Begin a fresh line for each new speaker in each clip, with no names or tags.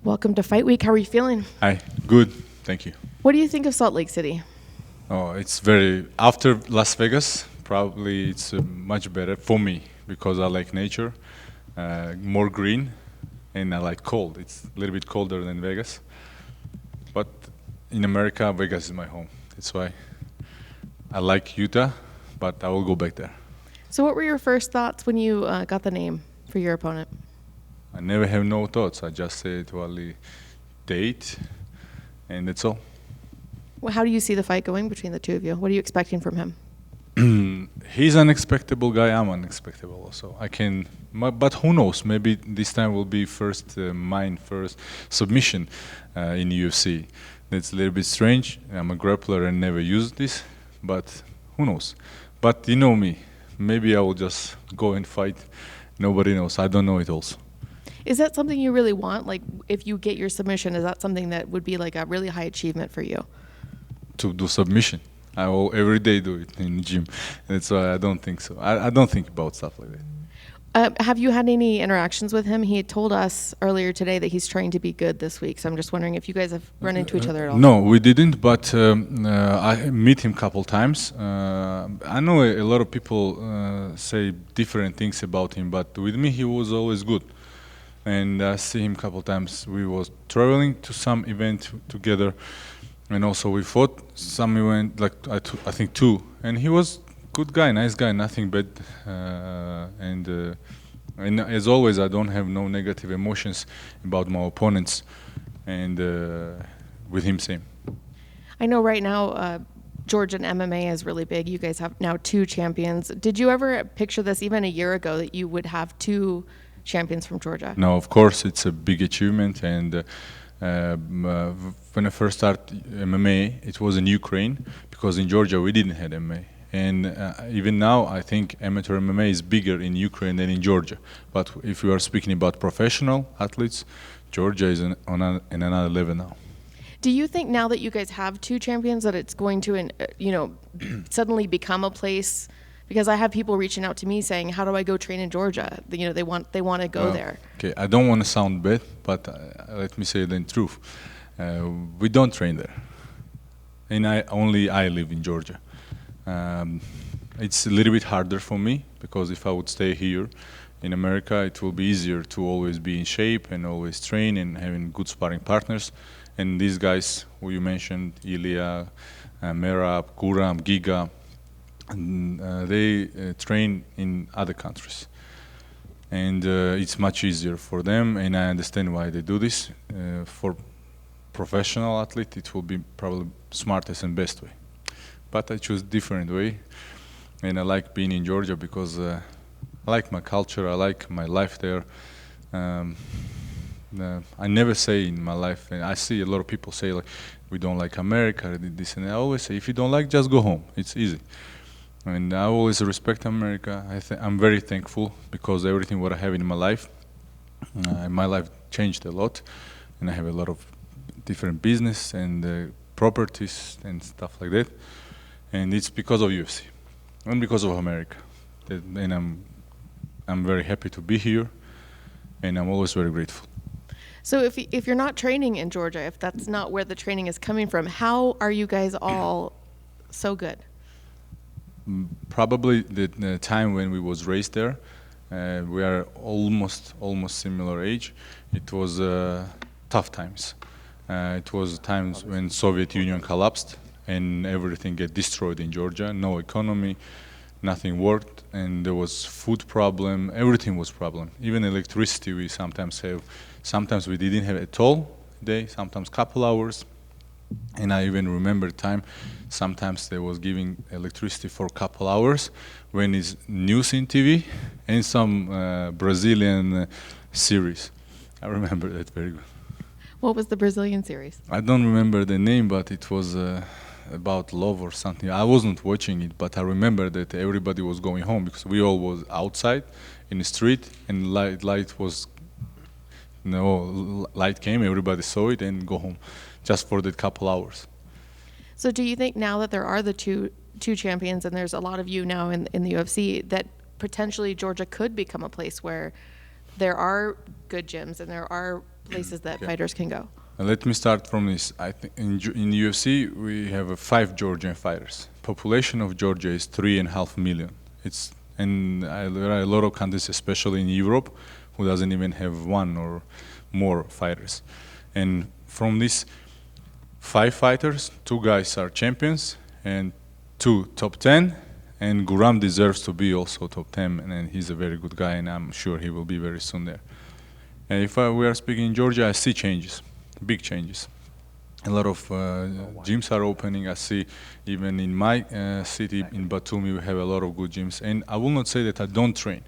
Welcome to Fight Week. How are you feeling?
Hi, good, thank you.
What do you think of Salt Lake City?
Oh, it's very, after Las Vegas, probably it's much better for me because I like nature, more green, and I like cold. It's a little bit colder than Vegas. But in America, Vegas is my home. That's why I like Utah, but I will go back there.
So what were your first thoughts when you got the name for your opponent?
I never have no thoughts. I just say to Ali, date, and that's all.
Well, how do you see the fight going between the two of you? What are you expecting from him?
He's an unexpected guy. I'm unexpected also. But who knows? Maybe this time will be mine first submission in UFC. That's a little bit strange. I'm a grappler and never used this, but who knows? But you know me. Maybe I will just go and fight. Nobody knows. I don't know it also.
Is that something you really want? Like, if you get your submission, is that something that would be like a really high achievement for you?
To do submission. I will every day do it in the gym. That's why I don't think so. I don't think about stuff like that.
Have you had any interactions with him? He had told us earlier today that he's trying to be good this week. So I'm just wondering if you guys have run into each other at all.
No, we didn't, but I meet him a couple times. I know a lot of people say different things about him, but with me he was always good. And I see him a couple times. We was traveling to some event together, and also we fought some event, like I think two. And he was good guy, nice guy, nothing bad. And as always, I don't have no negative emotions about my opponents, and with him same.
I know right now Georgian MMA is really big. You guys have now two champions. Did you ever picture this even a year ago that you would have two champions from Georgia?
No, of course, it's a big achievement. And when I first started MMA, it was in Ukraine, because in Georgia we didn't have MMA. And even now, I think amateur MMA is bigger in Ukraine than in Georgia. But if you are speaking about professional athletes, Georgia is on another level now.
Do you think now that you guys have two champions that it's going to, suddenly become a place? Because I have people reaching out to me saying, "How do I go train in Georgia?" They want to go there.
Okay, I don't want to sound bad, but let me say the truth. We don't train there, and I live in Georgia. It's a little bit harder for me, because if I would stay here in America, it will be easier to always be in shape and always train and having good sparring partners. And these guys who you mentioned, Ilya, Merab, Guram, Giga, they train in other countries, and it's much easier for them, and I understand why they do this. For professional athlete, it will be probably smartest and best way, but I choose different way, and I like being in Georgia because I like my culture, I like my life there. I never say in my life, and I see a lot of people say like, we don't like America, this, and I always say, if you don't like, just go home, it's easy. And I always respect America. I'm very thankful, because everything what I have in my life changed a lot, and I have a lot of different business and properties and stuff like that. And it's because of UFC and because of America. And I'm very happy to be here, and I'm always very grateful.
So if you're not training in Georgia, if that's not where the training is coming from, how are you guys all so good?
Probably the time when we was raised there, we are almost similar age. It was tough times. It was times when Soviet Union collapsed and everything get destroyed in Georgia. No economy, nothing worked, and there was food problem. Everything was problem. Even electricity we sometimes have. Sometimes we didn't have at all day. Sometimes couple hours. And I even remember time, sometimes they was giving electricity for a couple hours when it's news in TV and some Brazilian series. I remember that very good.
What was the Brazilian series?
I don't remember the name, but it was about love or something. I wasn't watching it, but I remember that everybody was going home because we all was outside in the street, and light came, everybody saw it and go home. Just for the couple hours.
So do you think now that there are the two champions, and there's a lot of you now in the UFC, that potentially Georgia could become a place where there are good gyms and there are places that fighters can go?
Let me start from this. I think in UFC we have 5 Georgian fighters. Population of Georgia is 3.5 million. There are a lot of countries, especially in Europe, who doesn't even have 1 or more fighters. And from these 5 fighters, 2 guys are champions and 2 top 10. And Guram deserves to be also top 10, and he's a very good guy, and I'm sure he will be very soon there. And if we are speaking in Georgia, I see changes, big changes. A lot of gyms are opening. I see even in my city, in Batumi, we have a lot of good gyms. And I will not say that I don't train,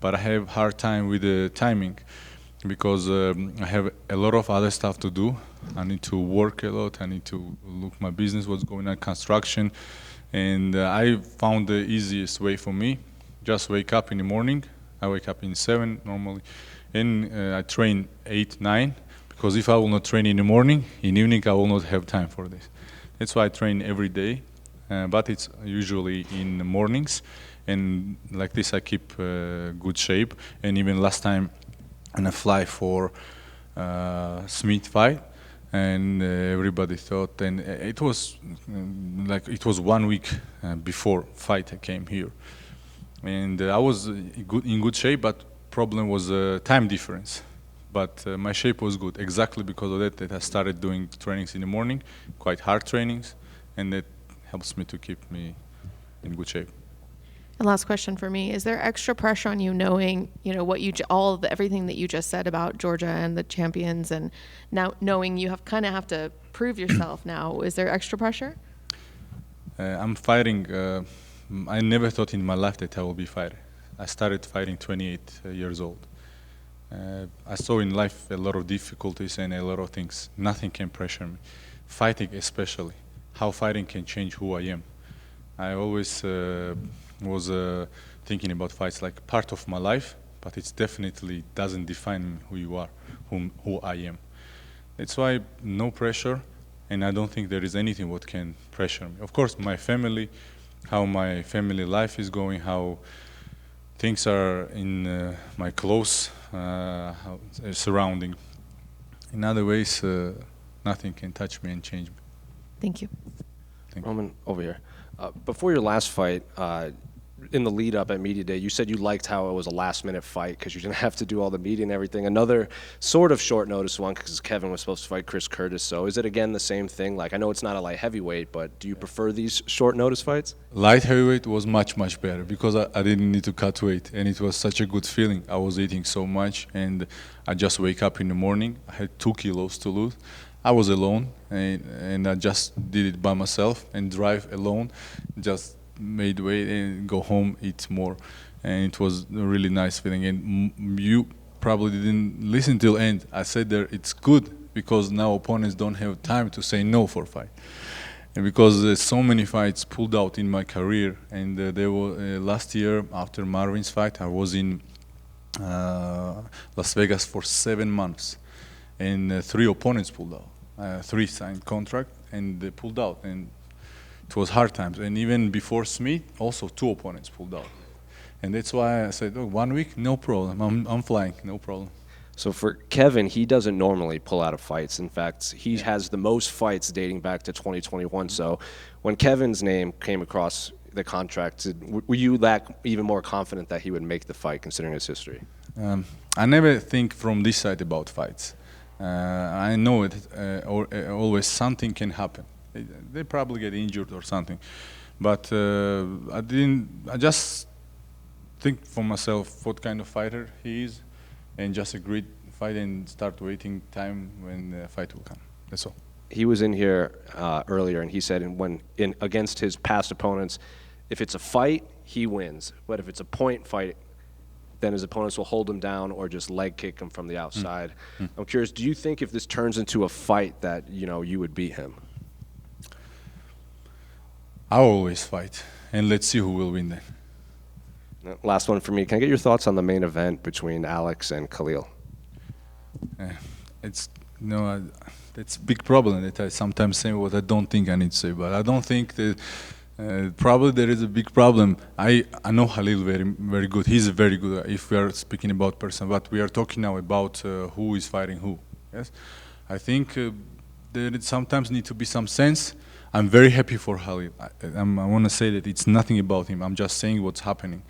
but I have hard time with the timing because I have a lot of other stuff to do. I need to work a lot. I need to look my business, what's going on, construction. And I found the easiest way for me, just wake up in the morning. I wake up in 7 normally, and I train 8, 9, because if I will not train in the morning, in the evening I will not have time for this. That's why I train every day, but it's usually in the mornings, and like this I keep good shape. And even last time when I fly for Smith fight, and everybody thought, and it was like it was 1 week before fight I came here, and I was in good shape, but problem was time difference. But my shape was good exactly because of that I started doing trainings in the morning, quite hard trainings, and that helps me to keep me in good shape.
And last question for me: is there extra pressure on you knowing, what everything that you just said about Georgia and the champions, and now knowing you have to prove yourself now? Is there extra pressure?
I'm fighting. I never thought in my life that I will be fighting. I started fighting 28 years old. I saw in life a lot of difficulties and a lot of things. Nothing can pressure me. Fighting especially, how fighting can change who I am. I always was thinking about fights like part of my life, but it definitely doesn't define who you are, who I am. That's why no pressure, and I don't think there is anything what can pressure me. Of course, my family, how my family life is going, how things are in my close surrounding. In other ways, nothing can touch me and change me.
Thank you.
Roman, over here. Before your last fight, in the lead up at Media Day, you said you liked how it was a last minute fight because you didn't have to do all the media and everything. Another sort of short notice one because Kevin was supposed to fight Chris Curtis. So is it again the same thing? Like, I know it's not a light heavyweight, but do you prefer these short notice fights?
Light heavyweight was much, much better because I didn't need to cut weight, and it was such a good feeling. I was eating so much, and I just wake up in the morning. I had 2 kilos to lose. I was alone, and I just did it by myself and drive alone, just made weight and go home, eat more, and it was a really nice feeling. And you probably didn't listen till end. I said there it's good because now opponents don't have time to say no for fight, and because so many fights pulled out in my career. And there were last year after Marvin's fight, I was in Las Vegas for 7 months, and 3 opponents pulled out, 3 signed contract, and they pulled out, and it was hard times. And even before Smith, also 2 opponents pulled out. And that's why I said, 1 week, no problem. I'm flying, no problem.
So for Kevin, he doesn't normally pull out of fights. In fact, he has the most fights dating back to 2021. So when Kevin's name came across the contract, were you even more confident that he would make the fight considering his history?
I never think from this side about fights. I know it, always something can happen. They probably get injured or something, but I just think for myself what kind of fighter he is, and just agreed fight and start waiting time when the fight will come. That's all.
He was in here earlier, and he said against his past opponents, if it's a fight, he wins. But if it's a point fight, then his opponents will hold him down or just leg kick him from the outside. I'm curious, do you think if this turns into a fight that you would beat him?
I always fight, and let's see who will win then.
Last one for me. Can I get your thoughts on the main event between Alex and Khalil?
It's that's a big problem that I sometimes say what I don't think I need to say, but I don't think that probably there is a big problem. I know Khalil very, very good. He's very good if we are speaking about person, but we are talking now about who is fighting who. Yes, I think there sometimes need to be some sense. I'm very happy for Halil. I want to say that it's nothing about him. I'm just saying what's happening.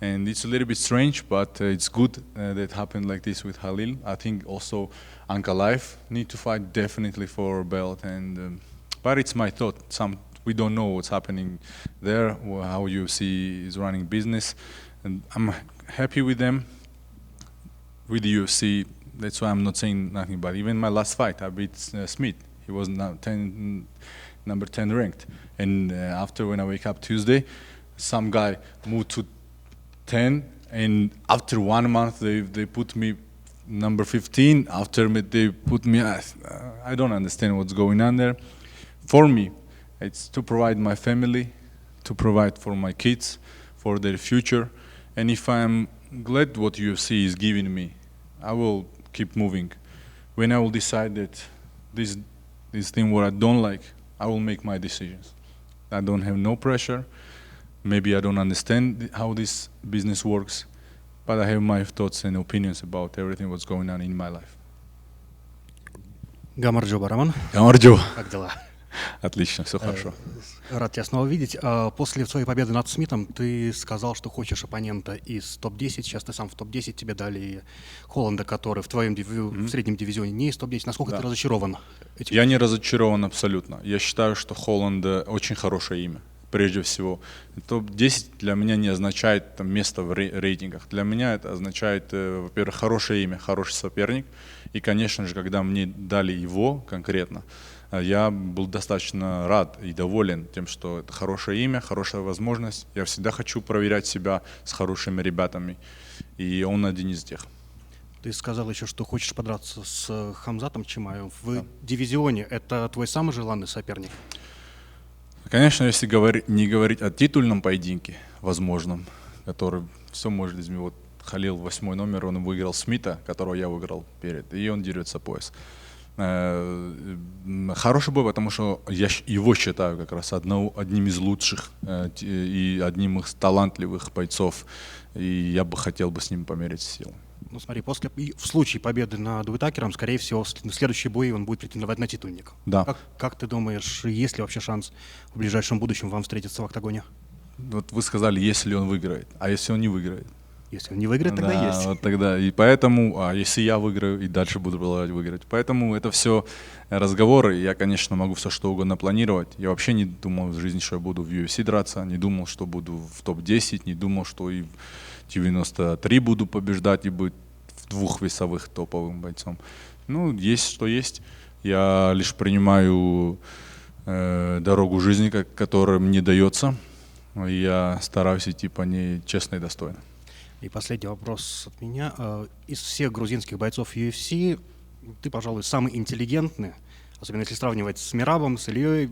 And it's a little bit strange, but it's good that happened like this with Halil. I think also Anka Life need to fight definitely for a belt. And but it's my thought. We don't know what's happening there, how UFC is running business. And I'm happy with them, with the UFC. That's why I'm not saying nothing. But even my last fight, I beat Smith. He was number 10 ranked. And after when I wake up Tuesday, some guy moved to 10, and after 1 month they put me number 15. After they put me, I don't understand what's going on there. For me, it's to provide my family, to provide for my kids, for their future. And if I'm glad what UFC is giving me, I will keep moving. When I will decide that this thing what I don't like, I will make my decisions. I don't have no pressure. Maybe I don't understand how this business works, but I have my thoughts and opinions about everything what's going on in my life.
Гамарджоба, Роман.
Гамарджо.
Как дела?
Отлично, все хорошо.
Рад тебя снова видеть. После своей победы над Смитом ты сказал, что хочешь оппонента из топ-10. Сейчас ты сам в топ-10. Тебе дали Холланда, который в твоем в среднем дивизионе не из топ-10. Насколько ты разочарован этим?
Я не разочарован абсолютно. Я считаю, что Холланд очень хорошее имя. Прежде всего, топ-10 для меня не означает там, место в рейтингах. Для меня это означает, во-первых, хорошее имя, хороший соперник. И, конечно же, когда мне дали его конкретно, я был достаточно рад и доволен тем, что это хорошее имя, хорошая возможность. Я всегда хочу проверять себя с хорошими ребятами, и он один из тех.
Ты сказал еще, что хочешь подраться с Хамзатом Чимаевым. В дивизионе это твой самый желанный соперник?
Конечно, если не говорить о титульном поединке, возможном, который все может изменить. Вот Халил 8 номер, он выиграл Смита, которого я выиграл перед, и он дерется пояс. Хороший бой, потому что я его считаю как раз одним из лучших и одним из талантливых бойцов, и я бы хотел бы с ним померить силы.
Ну смотри, в случае победы над Уитакером, скорее всего, в следующий бой он будет претендовать на титульник.
Да.
Как ты думаешь, есть ли вообще шанс в ближайшем будущем вам встретиться в октагоне?
Вот вы сказали, если он выиграет, а если он не выиграет?
Если он не выиграет, тогда
да,
есть.
Вот тогда. И поэтому, если я выиграю, и дальше буду продолжать выиграть. Поэтому это все разговоры. Я, конечно, могу все что угодно планировать. Я вообще не думал в жизни, что я буду в UFC драться, не думал, что буду в топ-10, не думал, что и в 93 буду побеждать и быть в 2 весовых топовым бойцом. Ну, есть что есть. Я лишь принимаю дорогу жизни, которая мне дается. И я стараюсь идти по ней честно и достойно.
И последний вопрос от меня. Из всех грузинских бойцов UFC ты, пожалуй, самый интеллигентный, особенно если сравнивать с Мирабом, с Ильей.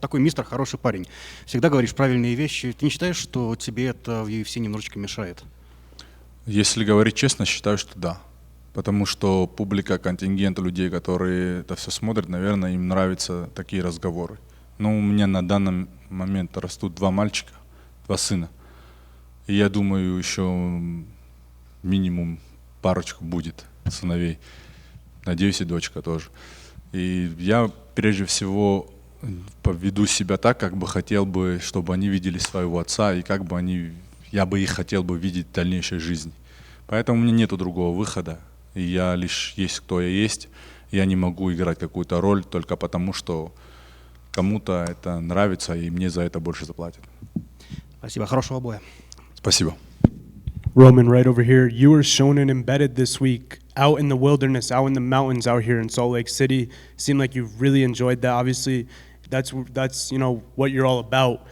Такой мистер, хороший парень. Всегда говоришь правильные вещи. Ты не считаешь, что тебе это в UFC немножечко мешает?
Если говорить честно, считаю, что да. Потому что публика, контингент людей, которые это все смотрят, наверное, им нравятся такие разговоры. Но у меня на данный момент растут 2 мальчика, 2 сына. И я думаю, еще минимум парочку будет сыновей. Надеюсь, и дочка тоже. И я прежде всего поведу себя так, как бы хотел бы, чтобы они видели своего отца, и как бы я бы их хотел бы видеть в дальнейшей жизни. Поэтому у меня нету другого выхода. И я лишь есть, кто я есть. Я не могу играть какую-то роль только потому, что кому-то это нравится, и мне за это больше заплатят.
Спасибо. Хорошего боя.
Спасибо.
Roman, right over here. You were shown and embedded this week out in the wilderness, out in the mountains out here in Salt Lake City. Seemed like you really enjoyed that. Obviously, that's what you're all about.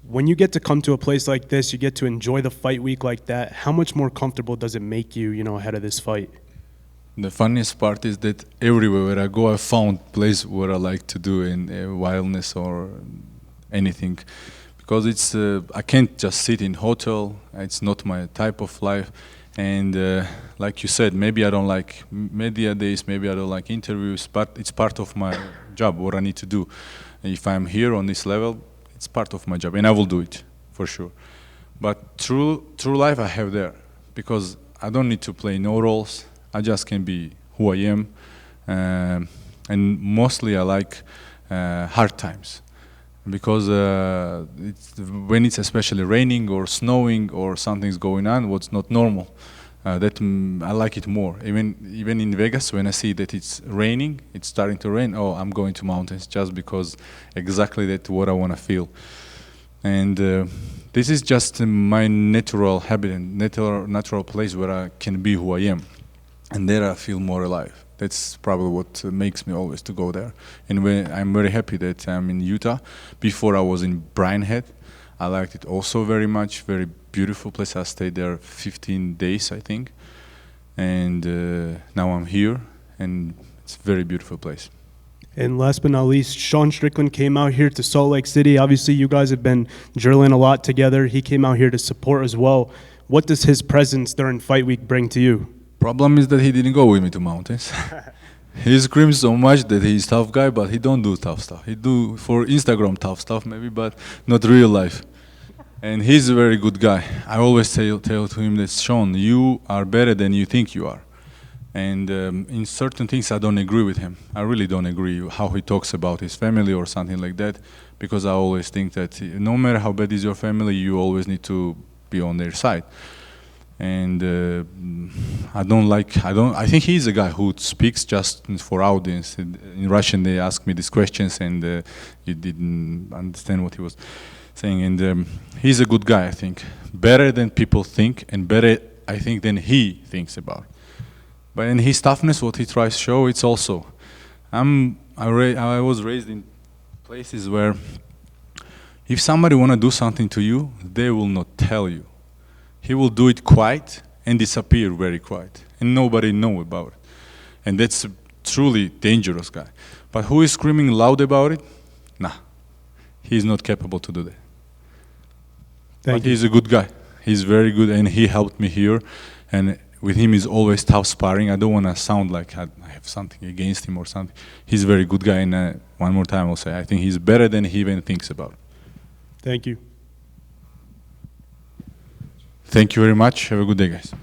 When you get to come to a place like this, you get to enjoy the fight week like that. How much more comfortable does it make you, ahead of this fight?
The funniest part is that everywhere where I go, I found place where I like to do in wildness or anything. Because it's I can't just sit in hotel. It's not my type of life, and like you said, maybe I don't like media days, maybe I don't like interviews, but it's part of my job. What I need to do. If I'm here on this level, it's part of my job, and I will do it for sure. But true life I have there, because I don't need to play no roles. I just can be who I am, And mostly I like hard times, because when it's especially raining or snowing or something's going on, what's not normal, I like it more. Even in Vegas, when I see that it's raining, it's starting to rain, oh, I'm going to mountains, just because exactly that's what I want to feel. And this is just my natural habit and natural place where I can be who I am, and there I feel more alive. That's probably what makes me always to go there. And I'm very happy that I'm in Utah. Before I was in Bryan Head. I liked it also very much. Very beautiful place. I stayed there 15 days, I think. And now I'm here, and it's a very beautiful place.
And last but not least, Sean Strickland came out here to Salt Lake City. Obviously, you guys have been drilling a lot together. He came out here to support as well. What does his presence during fight week bring to you?
Problem is that he didn't go with me to mountains. He screams so much that he's tough guy, but he don't do tough stuff. He do for Instagram tough stuff maybe, but not real life. And he's a very good guy. I always tell to him that, Sean, you are better than you think you are. And in certain things I don't agree with him. I really don't agree how he talks about his family or something like that, because I always think that no matter how bad is your family, you always need to be on their side. And I think he's a guy who speaks just for audience. In Russian they asked me these questions, and you didn't understand what he was saying. And he's a good guy, I think. Better than people think, and better, I think, than he thinks about. But in his toughness, what he tries to show, it's also, I was raised in places where if somebody want to do something to you, they will not tell you. He will do it quiet and disappear very quiet, and nobody know about it. And that's a truly dangerous guy. But who is screaming loud about it? Nah, he's not capable to do that. But he's a good guy. He's very good, and he helped me here. And with him is always tough sparring. I don't want to sound like I have something against him or something. He's a very good guy, and one more time I'll say, I think he's better than he even thinks about.
Thank you.
Thank you very much. Have a good day, guys.